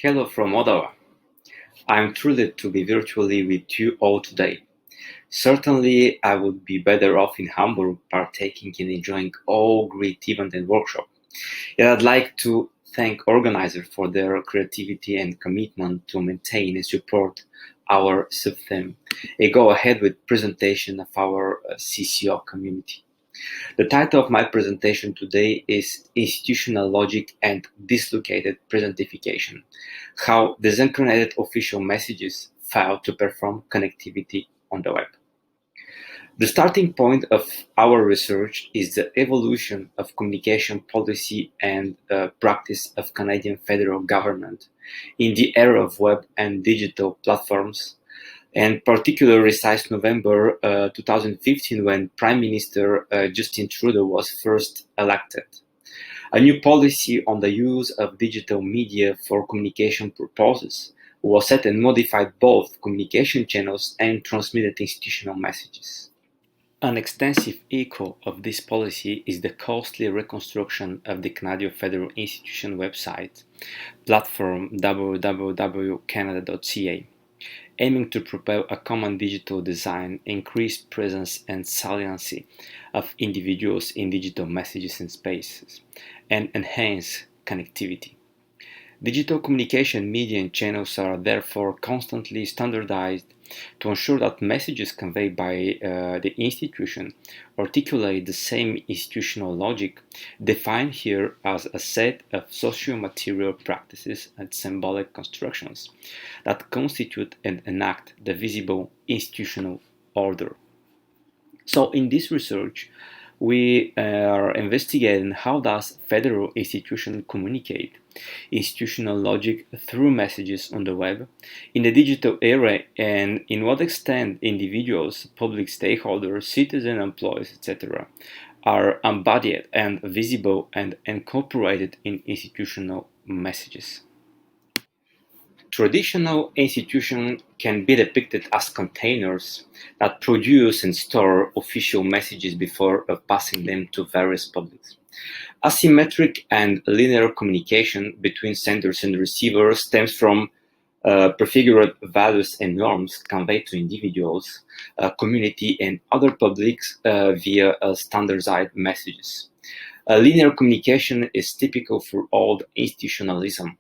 Hello from Ottawa. I'm thrilled to be virtually with you all today. Certainly, I would be better off in Hamburg partaking and enjoying all great event and workshop. Yet I'd like to thank organizers for their creativity and commitment to maintain and support our subtheme. I go ahead with presentation of our CCO community. The title of my presentation today is Institutional Logic and Dislocated Presentification: How Disincarnated Official Messages Fail to Perform Connectivity on the Web. The starting point of our research is the evolution of communication policy and practice of Canadian federal government in the era of web and digital platforms, and particularly since November 2015, when Prime Minister Justin Trudeau was first elected. A new policy on the use of digital media for communication purposes was set and modified both communication channels and transmitted institutional messages. An extensive echo of this policy is the costly reconstruction of the Canadian Federal Institution website platform www.canada.ca, aiming to propel a common digital design, increase presence and saliency of individuals in digital messages and spaces, and enhance connectivity. Digital communication media and channels are therefore constantly standardized to ensure that messages conveyed by the institution articulate the same institutional logic, defined here as a set of socio-material practices and symbolic constructions that constitute and enact the visible institutional order. So in this research, we are investigating how does federal institutions communicate institutional logic through messages on the web in the digital era, and in what extent individuals, public stakeholders, citizen employees, etc. are embodied and visible and incorporated in institutional messages. Traditional institutions can be depicted as containers that produce and store official messages before passing them to various publics. Asymmetric and linear communication between senders and receivers stems from prefigured values and norms conveyed to individuals, community, and other publics via standardized messages. Linear communication is typical for old institutionalism.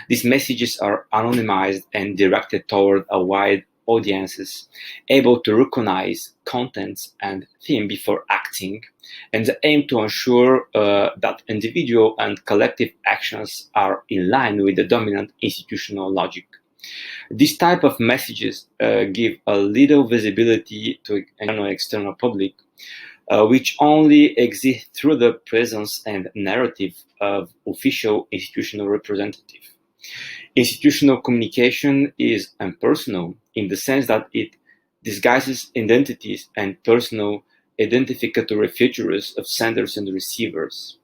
These messages are anonymized and directed toward a wide audiences, able to recognize contents and theme before acting, and the aim to ensure that individual and collective actions are in line with the dominant institutional logic. This type of messages give a little visibility to an external public, which only exists through the presence and narrative of official institutional representative. Institutional communication is impersonal in the sense that it disguises identities and personal identificatory features of senders and receivers.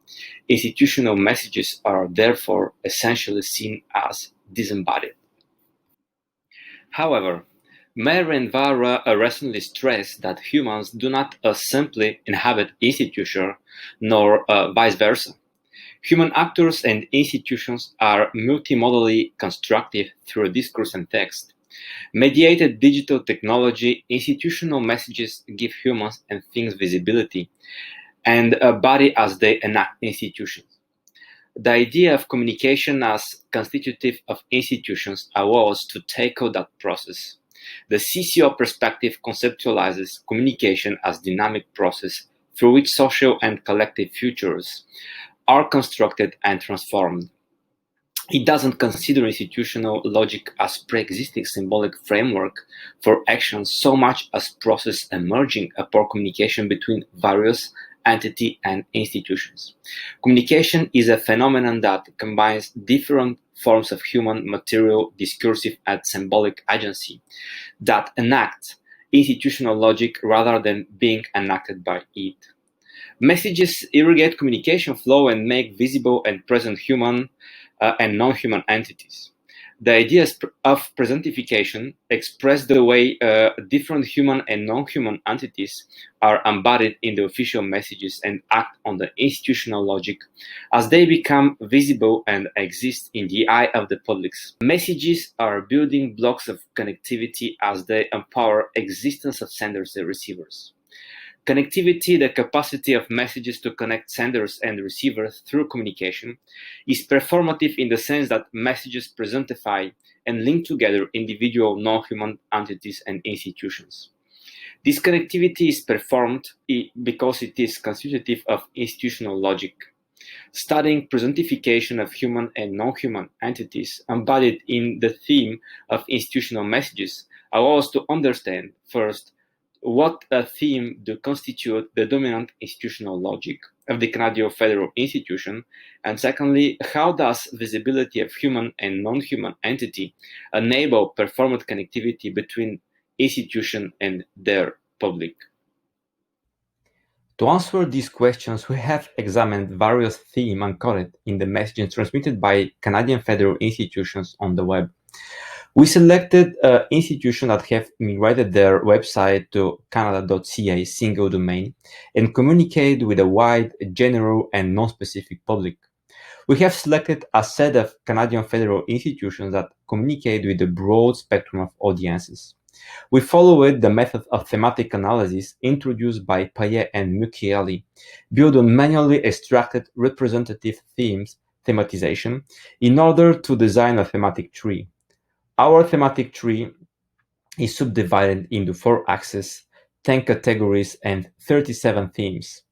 Institutional messages are therefore essentially seen as disembodied. However, Mayer and Vara recently stressed that humans do not simply inhabit institutions, nor vice versa. Human actors and institutions are multimodally constructed through discourse and text. Mediated digital technology, institutional messages give humans and things visibility and a body as they enact institutions. The idea of communication as constitutive of institutions allows to tackle that process. The CCO perspective conceptualizes communication as dynamic process through which social and collective futures are constructed and transformed. It doesn't consider institutional logic as pre-existing symbolic framework for action so much as process emerging upon communication between various entity and institutions. Communication is a phenomenon that combines different forms of human, material, discursive, and symbolic agency that enact institutional logic rather than being enacted by it. Messages irrigate communication flow and make visible and present human and non-human entities. The ideas of presentification express the way different human and non-human entities are embodied in the official messages and act on the institutional logic as they become visible and exist in the eye of the public. Messages are building blocks of connectivity as they empower existence of senders and receivers. Connectivity, the capacity of messages to connect senders and receivers through communication, is performative in the sense that messages presentify and link together individual non-human entities and institutions. This connectivity is performed because it is constitutive of institutional logic. Studying presentification of human and non-human entities embodied in the theme of institutional messages allows us to understand, first, what a theme do constitute the dominant institutional logic of the Canadian federal institution, and secondly, how does visibility of human and non-human entity enable performant connectivity between institution and their public? To answer these questions, we have examined various themes encoded in the messages transmitted by Canadian federal institutions on the web. We selected institutions that have migrated their website to canada.ca single domain and communicate with a wide, general, and non-specific public. We have selected a set of Canadian federal institutions that communicate with a broad spectrum of audiences. We followed the method of thematic analysis introduced by Payet and Mukieli, built on manually extracted representative themes, thematization, in order to design a thematic tree. Our thematic tree is subdivided into 4 axes, 10 categories, and 37 themes.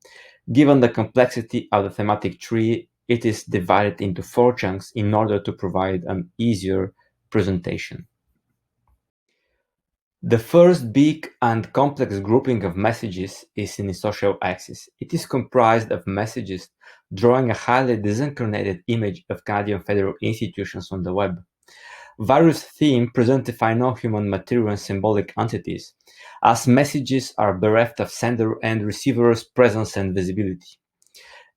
Given the complexity of the thematic tree, it is divided into 4 chunks in order to provide an easier presentation. The first big and complex grouping of messages is in the social axis. It is comprised of messages drawing a highly disincarnated image of Canadian federal institutions on the web. Various themes presentify non-human material and symbolic entities, as messages are bereft of sender and receiver's presence and visibility.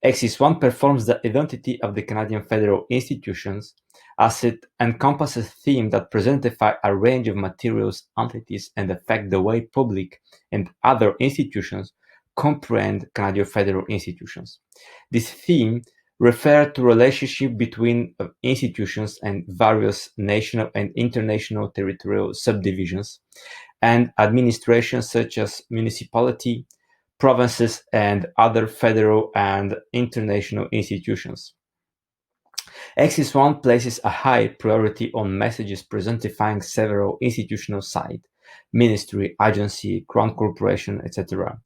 Axis 1 performs the identity of the Canadian federal institutions, as it encompasses themes that presentify a range of materials, entities, and affect the way public and other institutions comprehend Canadian federal institutions. This theme refer to relationship between institutions and various national and international territorial subdivisions and administrations such as municipality, provinces, and other federal and international institutions. Axis 1 places a high priority on messages presentifying several institutional sites, ministry, agency, crown corporation, etc.,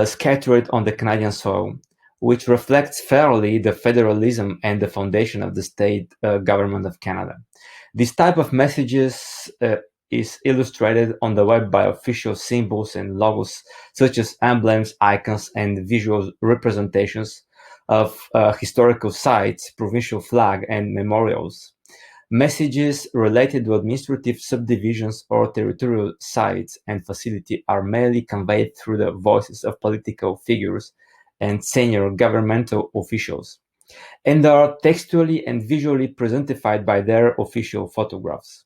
scattered on the Canadian soil, which reflects fairly the federalism and the foundation of the state government of Canada. This type of messages is illustrated on the web by official symbols and logos such as emblems, icons, and visual representations of historical sites, provincial flag, and memorials. Messages related to administrative subdivisions or territorial sites and facility are mainly conveyed through the voices of political figures and senior governmental officials, and are textually and visually presentified by their official photographs.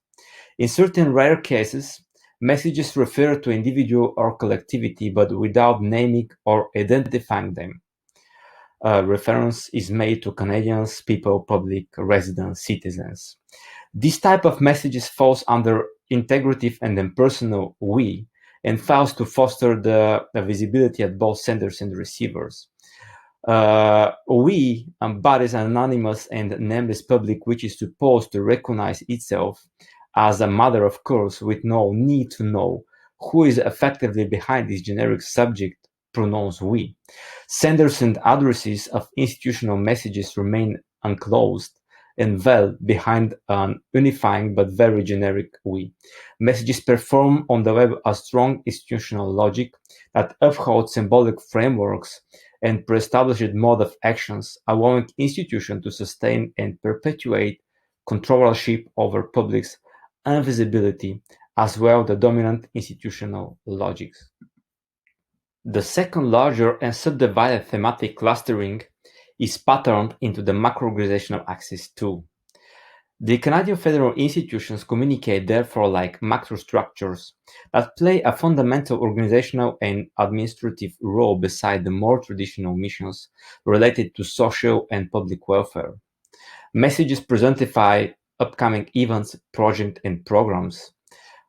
In certain rare cases, messages refer to individual or collectivity, but without naming or identifying them. Reference is made to Canadians, people, public, residents, citizens. This type of messages falls under integrative and impersonal we, and fails to foster the visibility at both senders and receivers. We embodies an anonymous and nameless public which is supposed to recognize itself as a matter of course with no need to know who is effectively behind this generic subject pronouns we. Senders and addresses of institutional messages remain unclosed and veiled behind an unifying but very generic we. Messages perform on the web a strong institutional logic that upholds symbolic frameworks and pre-established mode of actions, allowing institutions to sustain and perpetuate controllership over public's invisibility, as well the dominant institutional logics. The second larger and subdivided thematic clustering is patterned into the macro-organizational axis 2. The Canadian federal institutions communicate therefore like macrostructures that play a fundamental organizational and administrative role beside the more traditional missions related to social and public welfare. Messages presentify upcoming events, projects, and programs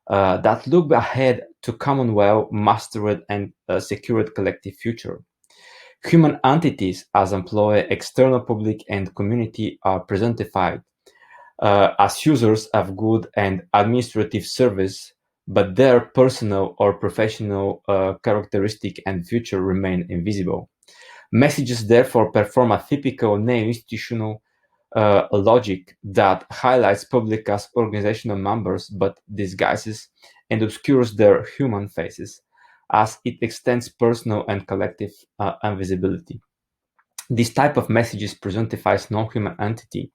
that look ahead to common well, mastered, and secured collective future. Human entities as employee, external public, and community are presentified as users of good and administrative service, but their personal or professional characteristic and future remain invisible. Messages therefore perform a typical neo-institutional logic that highlights public as organizational members but disguises and obscures their human faces as it extends personal and collective invisibility. This type of messages presentifies non-human entity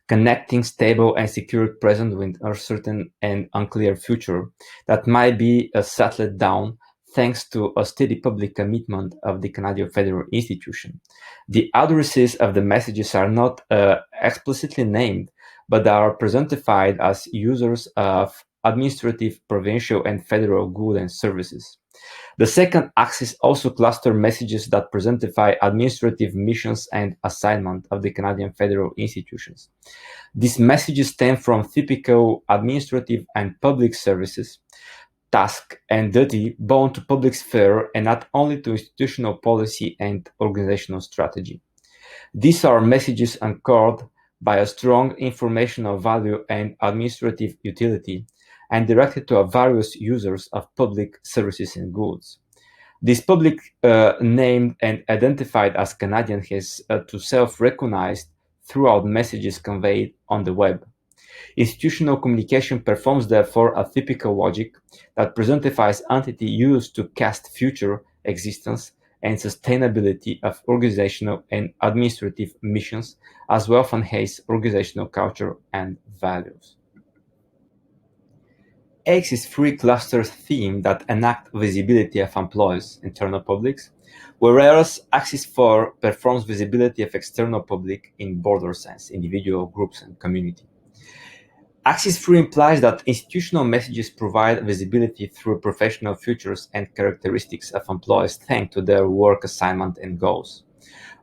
connecting stable and secure present with uncertain and unclear future that might be settled down thanks to a steady public commitment of the Canadian federal institution. The addresses of the messages are not explicitly named, but are presentified as users of administrative, provincial, and federal goods and services. The second axis also clusters messages that presentify administrative missions and assignment of the Canadian federal institutions. These messages stem from typical administrative and public services, tasks, and duty bound to public sphere and not only to institutional policy and organizational strategy. These are messages anchored by a strong informational value and administrative utility and directed to various users of public services and goods. This public named and identified as Canadian has to self-recognized throughout messages conveyed on the web. Institutional communication performs therefore a typical logic that presentifies entity used to cast future existence and sustainability of organizational and administrative missions, as well as enhance organizational culture and values. X is three clusters theme that enact visibility of employees, internal publics, whereas Axis 4 performs visibility of external public in broader sense, individual, groups, and community. Axis 3 implies that institutional messages provide visibility through professional features and characteristics of employees thanks to their work assignment and goals.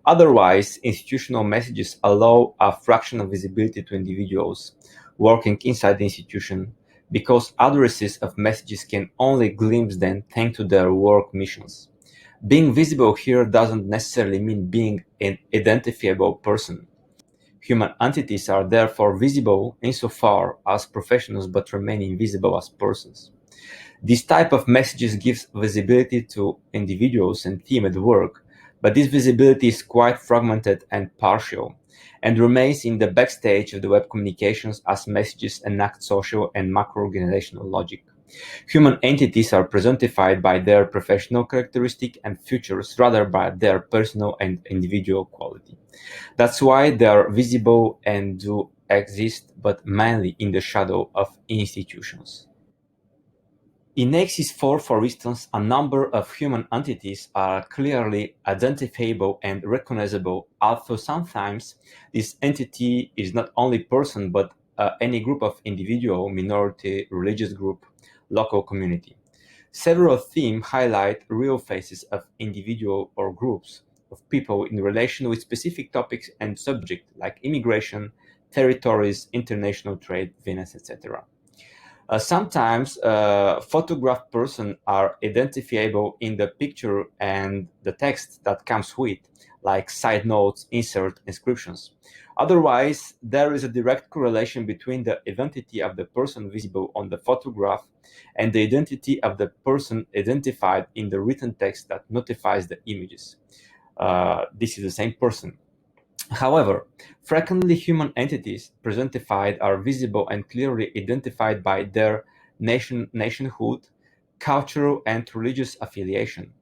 Otherwise, institutional messages allow a fractional visibility to individuals working inside the institution because addresses of messages can only glimpse them thanks to their work missions. Being visible here doesn't necessarily mean being an identifiable person. Human entities are therefore visible insofar as professionals but remain invisible as persons. This type of messages gives visibility to individuals and team at work, but this visibility is quite fragmented and partial, and remains in the backstage of the web communications as messages enact social and macro-organizational logic. Human entities are presentified by their professional characteristic and features rather by their personal and individual quality. That's why they are visible and do exist, but mainly in the shadow of institutions. In Axis 4, for instance, a number of human entities are clearly identifiable and recognizable, although sometimes this entity is not only person but any group of individual, minority, religious group, local community. Several themes highlight real faces of individual or groups of people in relation with specific topics and subjects like immigration, territories, international trade, Venus, etc. Sometimes photographed persons are identifiable in the picture and the text that comes with, like side notes, insert, inscriptions. Otherwise, there is a direct correlation between the identity of the person visible on the photograph and the identity of the person identified in the written text that notifies the images. This is the same person. However, frequently human entities presentified are visible and clearly identified by their nationhood, cultural, and religious affiliation.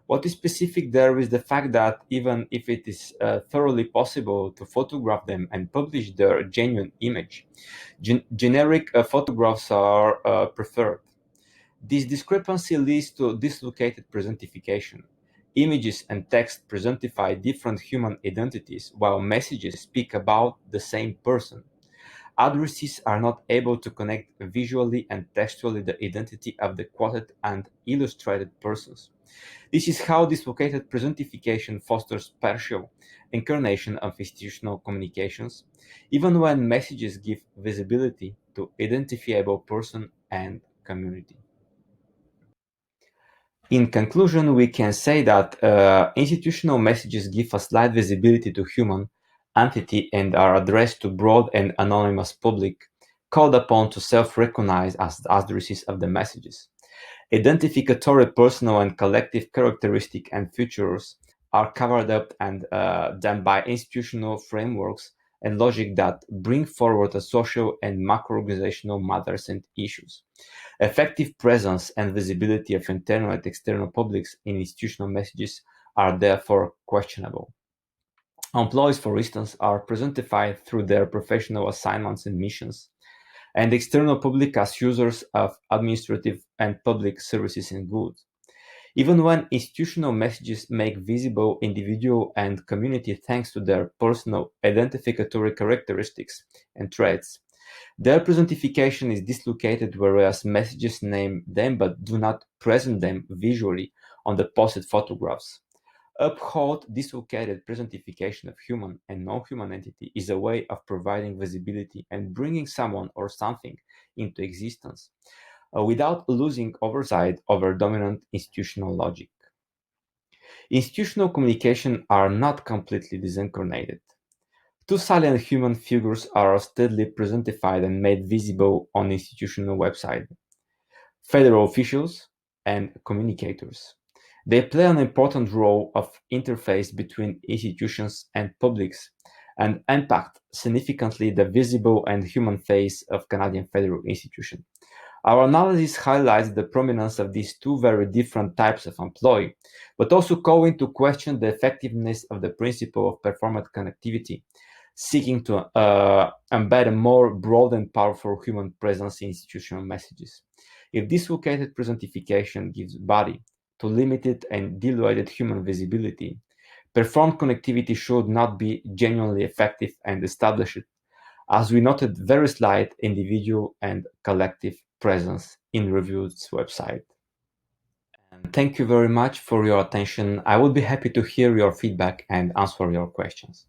What is specific there is the fact that even if it is thoroughly possible to photograph them and publish their genuine image, generic photographs are preferred. This discrepancy leads to dislocated presentification. Images and text presentify different human identities, while messages speak about the same person. addressees are not able to connect visually and textually the identity of the quoted and illustrated persons. This is how dislocated presentification fosters partial incarnation of institutional communications, even when messages give visibility to identifiable person and community. In conclusion, we can say that institutional messages give a slight visibility to human entity and are addressed to broad and anonymous public called upon to self-recognize as the addresses of the messages. Identificatory personal and collective characteristics and features are covered up and done by institutional frameworks and logic that bring forward a social and macro-organizational matters and issues. Effective presence and visibility of internal and external publics in institutional messages are therefore questionable. Employees, for instance, are presentified through their professional assignments and missions, and external public as users of administrative and public services and goods. Even when institutional messages make visible individual and community thanks to their personal identificatory characteristics and traits, their presentification is dislocated, whereas messages name them but do not present them visually on the posted photographs. Uphold dislocated presentification of human and non-human entity is a way of providing visibility and bringing someone or something into existence without losing oversight over dominant institutional logic. Institutional communication are not completely disincarnated. Two silent human figures are steadily presentified and made visible on institutional website: federal officials and communicators. They play an important role of interface between institutions and publics and impact significantly the visible and human face of Canadian federal institution. Our analysis highlights the prominence of these two very different types of employee, but also call into question the effectiveness of the principle of performant connectivity, seeking to embed a more broad and powerful human presence in institutional messages. If dislocated presentification gives body to limited and diluted human visibility, performed connectivity should not be genuinely effective and established, as we noted very slight individual and collective presence in Review's website. And thank you very much for your attention. I would be happy to hear your feedback and answer your questions.